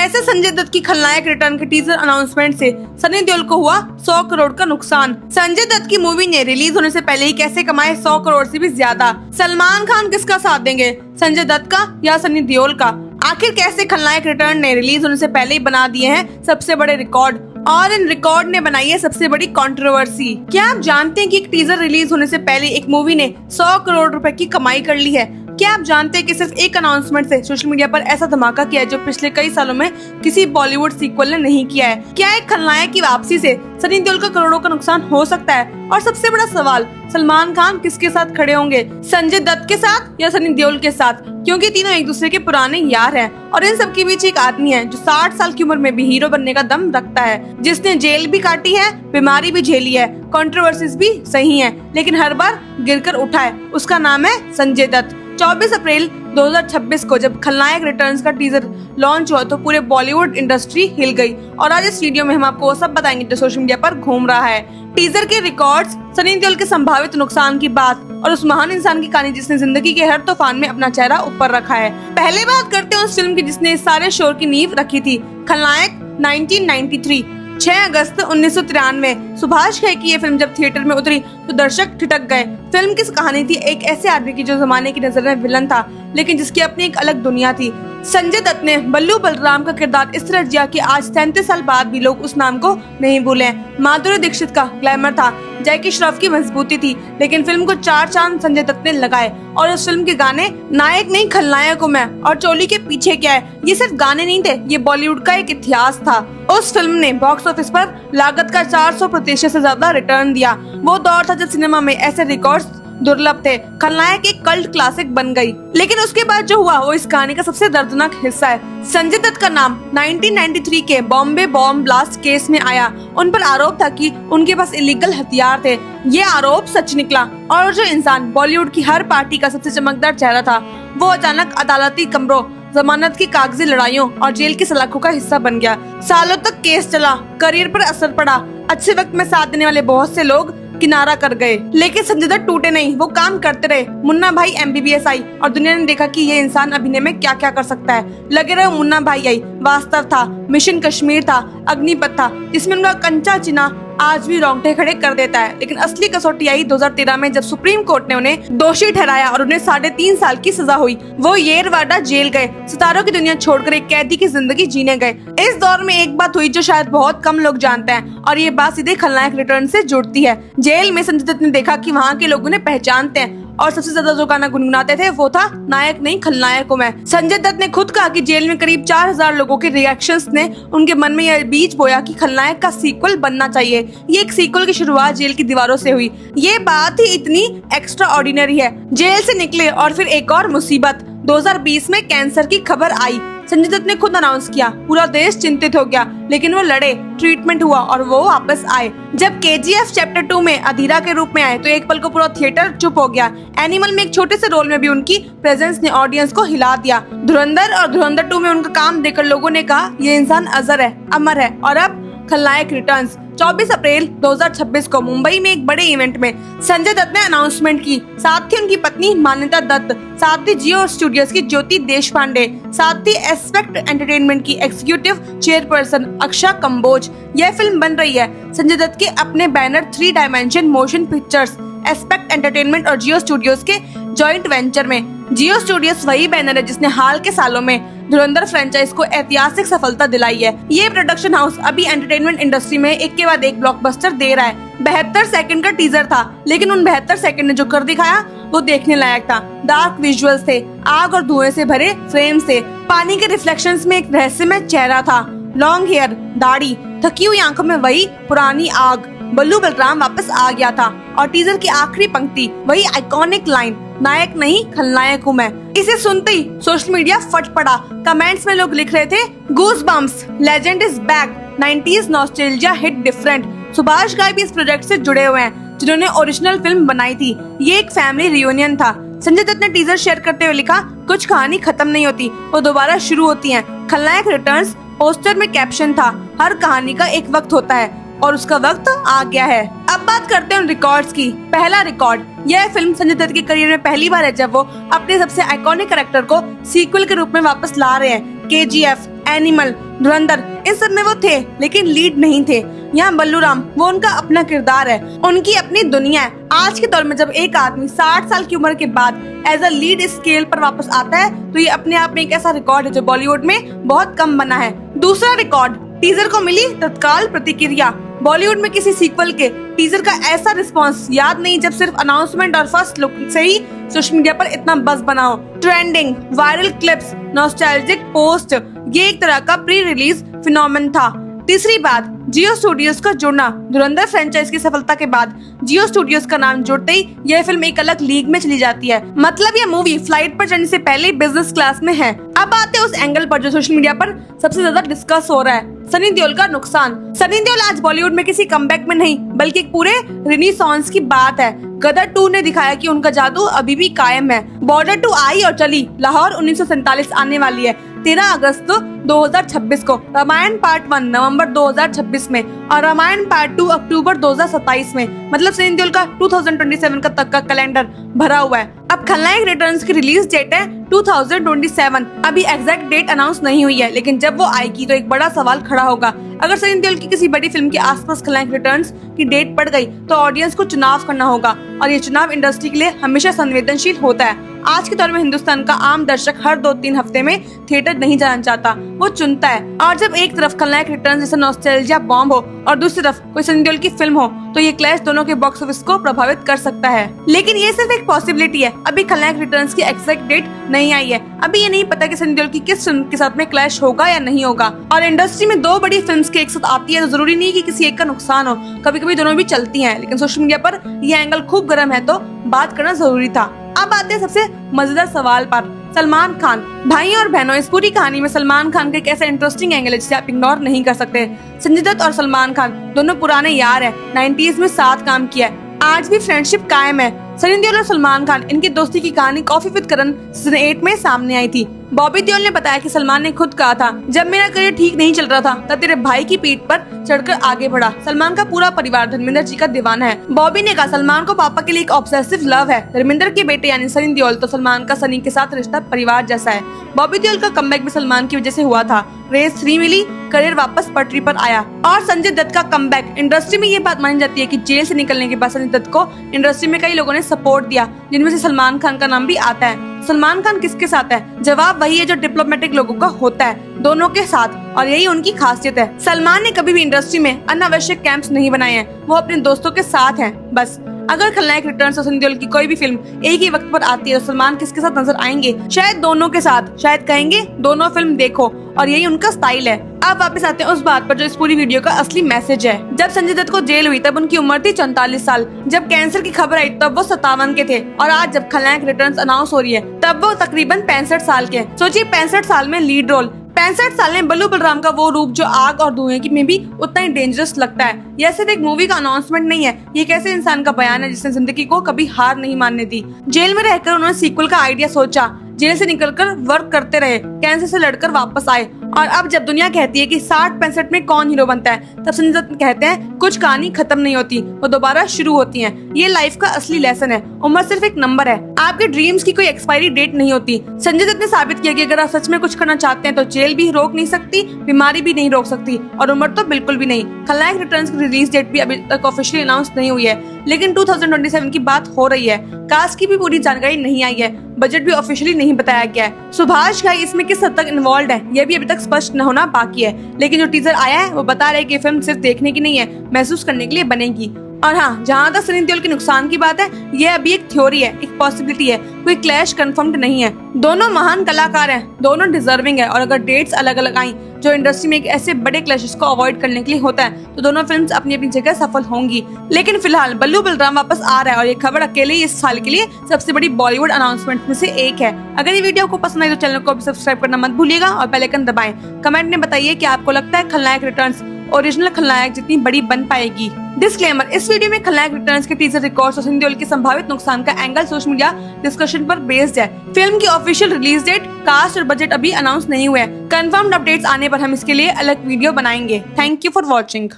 कैसे संजय दत्त की खलनायक रिटर्न के टीजर अनाउंसमेंट से सनी देओल को हुआ 100 करोड़ का नुकसान। संजय दत्त की मूवी ने रिलीज होने से पहले ही कैसे कमाए 100 करोड़ से भी ज्यादा। सलमान खान किसका साथ देंगे, संजय दत्त का या सनी देओल का? आखिर कैसे खलनायक रिटर्न ने रिलीज होने से पहले ही बना दिए हैं सबसे बड़े रिकॉर्ड, और इन रिकॉर्ड ने बनाई है सबसे बड़ी कंट्रोवर्सी। क्या आप जानते हैं कि एक टीजर रिलीज होने से पहले एक मूवी ने 100 करोड़ रुपए की कमाई कर ली है? क्या आप जानते हैं कि सिर्फ एक अनाउंसमेंट से सोशल मीडिया पर ऐसा धमाका किया है जो पिछले कई सालों में किसी बॉलीवुड सीक्वल ने नहीं किया है? क्या एक खलनायक की वापसी से सनी देओल का करोड़ों का नुकसान हो सकता है? और सबसे बड़ा सवाल, सलमान खान किसके साथ खड़े होंगे, संजय दत्त के साथ या सनी देओल के साथ? क्योंकि तीनों एक दूसरे के पुराने यार हैं और इन सबके बीच एक आदमी है जो 60 साल की उम्र में भी हीरो बनने का दम रखता है, जिसने जेल भी काटी है, बीमारी भी झेली है, कंट्रोवर्सीज भी सही है, लेकिन हर बार गिरकर उठा है। उसका नाम है संजय दत्त। 24 अप्रैल 2026 को जब खलनायक रिटर्न्स का टीजर लॉन्च हुआ तो पूरे बॉलीवुड इंडस्ट्री हिल गई, और आज इस वीडियो में हम आपको वो सब बताएंगे जो सोशल मीडिया पर घूम रहा है। टीजर के रिकॉर्ड्स, सनी देओल के संभावित नुकसान की बात और उस महान इंसान की कहानी जिसने जिंदगी के हर तूफान में अपना चेहरा ऊपर रखा है। पहले बात करते हैं उस फिल्म की जिसने इस सारे शोर की नींव रखी थी, खलनायक 1993। 6 अगस्त 1993 सुभाष घई की ये फिल्म जब थिएटर में उतरी तो दर्शक ठिठक गए। फिल्म की कहानी थी एक ऐसे आदमी की जो जमाने की नजर में विलन था, लेकिन जिसकी अपनी एक अलग दुनिया थी। संजय दत्त ने बल्लू बलराम का किरदार इस तरह किया कि आज 37 साल बाद भी लोग उस नाम को नहीं भूले। माधुरी दीक्षित का ग्लैमर था, जैकी श्रॉफ की मजबूती थी, लेकिन फिल्म को 4 चांद संजय दत्त ने लगाए। और उस फिल्म के गाने नायक नहीं खलनायक हूं मैं और चोली के पीछे क्या है, ये सिर्फ गाने नहीं थे, ये बॉलीवुड का एक इतिहास था। उस फिल्म ने बॉक्स ऑफिस पर लागत का 400% से ज्यादा रिटर्न दिया। वो दौर था जब सिनेमा में ऐसे रिकॉर्ड्स दुर्लभ थे। खलनायक एक कल्ट क्लासिक बन गई, लेकिन उसके बाद जो हुआ वो इस कहानी का सबसे दर्दनाक हिस्सा है। संजय दत्त का नाम 1993 के बॉम्बे बॉम्ब ब्लास्ट केस में आया। उन पर आरोप था कि उनके पास इलीगल हथियार थे। ये आरोप सच निकला और जो इंसान बॉलीवुड की हर पार्टी का सबसे चमकदार चेहरा था, वो अचानक अदालती कमरों, जमानत की कागजी लड़ाइयों और जेल की सलाखों का हिस्सा बन गया। सालों तक केस चला, करियर पर असर पड़ा, अच्छे वक्त में साथ देने वाले बहुत से लोग किनारा कर गए, लेकिन संजय दत्त टूटे नहीं, वो काम करते रहे। मुन्ना भाई MBBS आई और दुनिया ने देखा कि ये इंसान अभिनय में क्या क्या कर सकता है। लगे रहे मुन्ना भाई आई, वास्तव था, मिशन कश्मीर था, अग्निपथ था, जिसमें उनका कंचा चिन्ह आज भी रोंगटे खड़े कर देता है। लेकिन असली कसौटी आई 2013 में जब सुप्रीम कोर्ट ने उन्हें दोषी ठहराया और उन्हें 3.5 साल की सजा हुई। वो येरवाडा जेल गए, सितारों की दुनिया छोड़कर एक कैदी की जिंदगी जीने गए। इस दौर में एक बात हुई जो शायद बहुत कम लोग जानते हैं, और ये बात सीधे खलनायक रिटर्न से जुड़ती है। जेल में संजय दत्त ने देखा कि वहाँ के लोग उन्हें पहचानते हैं और सबसे ज्यादा जो गाना गुनगुनाते थे वो था नायक नहीं खलनायक हूं मैं। संजय दत्त ने खुद कहा कि जेल में करीब 4000 लोगों के रिएक्शंस ने उनके मन में यह बीज बोया कि खलनायक का सीक्वल बनना चाहिए। ये एक सीक्वल की शुरुआत जेल की दीवारों से हुई। ये बात ही इतनी एक्स्ट्रा ऑर्डिनरी है। जेल से निकले और फिर एक और मुसीबत, 2020 में कैंसर की खबर आई। संजय दत्त ने खुद अनाउंस किया, पूरा देश चिंतित हो गया, लेकिन वो लड़े, ट्रीटमेंट हुआ और वो वापस आए। जब KGF चैप्टर 2 में अधीरा के रूप में आए तो एक पल को पूरा थिएटर चुप हो गया। एनिमल में एक छोटे से रोल में भी उनकी प्रेजेंस ने ऑडियंस को हिला दिया। धुरंधर और धुरंधर 2 में उनका काम देखकर लोगों ने कहा ये इंसान अजर है, अमर है। और अब खलनायक रिटर्न्स। 24 अप्रैल 2026 को मुंबई में एक बड़े इवेंट में संजय दत्त ने अनाउंसमेंट की। साथ ही उनकी पत्नी मान्यता दत्त, साथ ही जियो स्टूडियोज की ज्योति देशपांडे, साथ ही एस्पेक्ट एंटरटेनमेंट की एग्जीक्यूटिव चेयरपर्सन अक्षा कंबोज। यह फिल्म बन रही है संजय दत्त के अपने banner 3 dimension motion pictures, aspect entertainment और जियो स्टूडियोज के जॉइंट वेंचर में। जियो स्टूडियोज वही बैनर है जिसने हाल के सालों में धुरंधर फ्रेंचाइज को ऐतिहासिक सफलता दिलाई है। ये प्रोडक्शन हाउस अभी एंटरटेनमेंट इंडस्ट्री में एक के बाद एक ब्लॉकबस्टर दे रहा है। 72 सेकंड का टीजर था, लेकिन उन 72 सेकंड ने जो कर दिखाया वो देखने लायक था। डार्क विजुअल्स थे, आग और धुएं से भरे फ्रेम्स थे, पानी के रिफ्लेक्शंस में एक रहस्यमय चेहरा था, लॉन्ग हेयर, दाढ़ी, थकी हुई आंखों में वही पुरानी आग। बल्लू बलराम वापस आ गया था और टीजर की आखिरी पंक्ति वही आइकॉनिक लाइन, नायक नहीं खलनायक हूं मैं। इसे सुनते ही सोशल मीडिया फट पड़ा। कमेंट्स में लोग लिख रहे थे गूज bumps, legend is back, 90s nostalgia hit different. Subhash Ghai भी इस प्रोजेक्ट से जुड़े हुए हैं जिन्होंने ओरिजिनल फिल्म बनाई थी। ये एक फैमिली रियूनियन था। संजय दत्त ने टीजर शेयर करते हुए लिखा, कुछ कहानी खत्म नहीं होती, वो दोबारा शुरू होती है। खलनायक रिटर्न्स। पोस्टर में कैप्शन था, हर कहानी का एक वक्त होता है और उसका वक्त आ गया है। अब बात करते हैं उन रिकॉर्ड्स की। पहला रिकॉर्ड, यह फिल्म संजय दत्त के करियर में पहली बार है जब वो अपने सबसे आइकॉनिक कैरेक्टर को सीक्वल के रूप में वापस ला रहे हैं। KGF एनिमल, धुरंधर, इस सब में वो थे लेकिन लीड नहीं थे। यहाँ बल्लूराम वो उनका अपना किरदार है, उनकी अपनी दुनिया है। आज के दौर में जब एक आदमी 60 साल की उम्र के बाद एज अ लीड स्केल पर वापस आता है तो ये अपने आप में एक ऐसा रिकॉर्ड है जो बॉलीवुड में बहुत कम बना है। दूसरा रिकॉर्ड, टीजर को मिली तत्काल प्रतिक्रिया। बॉलीवुड में किसी सीक्वल के टीजर का ऐसा रिस्पांस याद नहीं जब सिर्फ अनाउंसमेंट और फर्स्ट लुक से ही सोशल मीडिया पर इतना बज़ बना हो। Trending, viral clips, nostalgic post, ये एक तरह का प्री रिलीज फिनोमेनन था। तीसरी बात, जियो स्टूडियोज का जुड़ना। धुरंधर फ्रेंचाइज की सफलता के बाद जियो स्टूडियोज का नाम जुड़ते ही यह फिल्म एक अलग लीग में चली जाती है। मतलब यह मूवी फ्लाइट पर चढ़ने से पहले बिजनेस क्लास में है। अब आते हैं उस एंगल पर जो सोशल मीडिया पर सबसे ज्यादा डिस्कस हो रहा है, सनी देओल का नुकसान। सनी देओल आज बॉलीवुड में किसी कमबैक में नहीं बल्कि एक पूरे रिनीसॉन्स की बात है। गदर 2 ने दिखाया कि उनका जादू अभी भी कायम है। बॉर्डर 2 आई और चली, लाहौर 1947 आने वाली है 13 अगस्त 2026 को। रामायण पार्ट 1 नवंबर 2026 में और रामायण पार्ट 2 अक्टूबर 2027 में। मतलब सनी देओल का 2027 का तक का कैलेंडर भरा हुआ है। अब खलनायक रिटर्न्स की रिलीज डेट है 2027। अभी एग्जैक्ट डेट अनाउंस नहीं हुई है, लेकिन जब वो आएगी तो एक बड़ा सवाल खड़ा होगा। अगर सनी देओल की किसी बड़ी फिल्म के आसपास खलनायक रिटर्न्स की डेट पड़ गई तो ऑडियंस को चुनाव करना होगा और ये चुनाव इंडस्ट्री के लिए हमेशा संवेदनशील होता है। आज के दौर में हिंदुस्तान का आम दर्शक हर 2-3 हफ्ते में थिएटर नहीं जाना चाहता, वो चुनता है। और जब एक तरफ खलनायक रिटर्न्स जैसा नॉस्टैल्जिया बॉम्ब हो और दूसरी तरफ कोई सनी देओल की फिल्म हो तो ये क्लैश दोनों के बॉक्स ऑफिस को प्रभावित कर सकता है। लेकिन ये सिर्फ एक पॉसिबिलिटी है। अभी खलनायक रिटर्न्स की एग्जैक्ट डेट नहीं आई है। अभी ये नहीं पता कि सनी देओल की किस फिल्म के साथ में क्लैश होगा या नहीं होगा। और इंडस्ट्री में 2 बड़ी फिल्म्स के एक साथ आती है तो जरूरी नहीं कि किसी एक का नुकसान हो, कभी कभी दोनों भी चलती हैं। लेकिन सोशल मीडिया पर ये एंगल खूब गर्म है तो बात करना जरूरी था। अब आते हैं सबसे मजेदार सवाल पर, सलमान खान। भाई और बहनों, इस पूरी कहानी में सलमान खान का एक ऐसा इंटरेस्टिंग एंगल है जिसे आप इग्नोर नहीं कर सकते। संजय दत्त और सलमान खान दोनों पुराने यार हैं, 90s में साथ काम किया है, आज भी फ्रेंडशिप कायम है। सनी देओल और सलमान खान, इनकी दोस्ती की कहानी कॉफी विद करण सीजन 8 में सामने आई थी। बॉबी देओल ने बताया कि सलमान ने खुद कहा था, जब मेरा करियर ठीक नहीं चल रहा था तब तेरे भाई की पीठ पर चढ़कर आगे बढ़ा। सलमान का पूरा परिवार धर्मेंद्र जी का दीवाना है। बॉबी ने कहा, सलमान को पापा के लिए एक ऑब्सेसिव लव है। धर्मेंद्र के बेटे यानी सनी देओल तो सलमान का सनी के साथ रिश्ता परिवार जैसा है। बॉबी देओल का कमबैक भी सलमान की वजह से हुआ था। रेस 3 मिली, करियर वापस पटरी पर आया। और संजय दत्त का कमबैक, इंडस्ट्री में ये बात मानी जाती है कि जेल से निकलने के बाद संजय दत्त को इंडस्ट्री में कई लोगों ने सपोर्ट दिया, जिनमें से सलमान खान का नाम भी आता है। सलमान खान किसके साथ है? जवाब वही है जो डिप्लोमेटिक लोगों का होता है, दोनों के साथ, और यही उनकी खासियत है। सलमान ने कभी भी इंडस्ट्री में अनावश्यक कैंप्स नहीं बनाए हैं, वो अपने दोस्तों के साथ हैं बस। अगर खलनायक रिटर्न्स और सनी देओल की कोई भी फिल्म एक ही वक्त पर आती है तो सलमान किसके साथ नजर आएंगे? शायद दोनों के साथ, शायद कहेंगे दोनों फिल्म देखो, और यही उनका स्टाइल है। अब वापस आते हैं उस बात पर जो इस पूरी वीडियो का असली मैसेज है। जब संजय दत्त को जेल हुई तब उनकी उम्र थी 44 साल। जब कैंसर की खबर आई तब वो 57 के थे, और आज जब खलनायक रिटर्न्स अनाउंस हो रही है तब वो तकरीबन 65 साल के। सोचिए 65 साल में लीड रोल, 65 साल में बल्लू बलराम का वो रूप जो आग और धुएं की में भी उतना ही डेंजरस लगता है। यह सिर्फ एक मूवी का अनाउंसमेंट नहीं है, ये कैसे इंसान का बयान है जिसने जिंदगी को कभी हार नहीं मानने दी। जेल में रहकर उन्होंने सीक्वल का आइडिया सोचा, जेल से निकलकर वर्क करते रहे, कैंसर से लड़कर वापस आए, और अब जब दुनिया कहती है कि 60-65 में कौन हीरो बनता है तब संजय दत्त कहते हैं कुछ कहानी खत्म नहीं होती, वो दोबारा शुरू होती है। ये लाइफ का असली लेसन है। उम्र सिर्फ एक नंबर है, आपके ड्रीम्स की कोई एक्सपायरी डेट नहीं होती। संजय दत्त ने साबित किया कि अगर आप सच में कुछ करना चाहते हैं तो जेल भी रोक नहीं सकती, बीमारी भी नहीं रोक सकती, और उम्र तो बिल्कुल भी नहीं। खलनायक रिटर्न्स की रिलीज डेट भी अभी तक ऑफिशियली अनाउंस नहीं हुई है, लेकिन 2027 की बात हो रही है। कास्ट की भी पूरी जानकारी नहीं आई है, बजट भी ऑफिशियली नहीं बताया गया है। सुभाष घाई इसमें किस हद तक इन्वॉल्व है यह भी अभी तक स्पष्ट न होना बाकी है, लेकिन जो टीजर आया है वो बता रहा है कि फिल्म सिर्फ देखने की नहीं है, महसूस करने के लिए बनेगी। और हाँ, जहाँ तक सनी देओल के नुकसान की बात है, यह अभी एक थ्योरी है, एक पॉसिबिलिटी है, कोई क्लैश कंफर्म्ड नहीं है। दोनों महान कलाकार हैं, दोनों डिजर्विंग है, और अगर डेट्स अलग अलग आई जो इंडस्ट्री में एक ऐसे बड़े क्लैशेस को अवॉइड करने के लिए होता है तो दोनों फिल्म्स अपनी अपनी जगह सफल होंगी। लेकिन फिलहाल बल्लू बलराम वापस आ रहा है और ये खबर अकेले ही इस साल के लिए सबसे बड़ी बॉलीवुड अनाउंसमेंट में से एक है। अगर ये वीडियो को पसंद आई तो चैनल को भी सब्सक्राइब करना मत भूलिएगा और बेल आइकन दबाएं। कमेंट में बताइए कि आपको लगता है खलनायक रिटर्न्स ओरिजिनल खलनायक जितनी बड़ी बन पाएगी। डिस्क्लेमर, इस वीडियो में खलनायक रिटर्न्स के टीजर रिकॉर्ड्स और सनी देओल के संभावित नुकसान का एंगल सोशल मीडिया डिस्कशन पर बेस्ड है। फिल्म की ऑफिशियल रिलीज डेट, कास्ट और बजट अभी अनाउंस नहीं हुए हैं। कंफर्म्ड अपडेट्स आने पर हम इसके लिए अलग वीडियो बनाएंगे। Thank you for watching.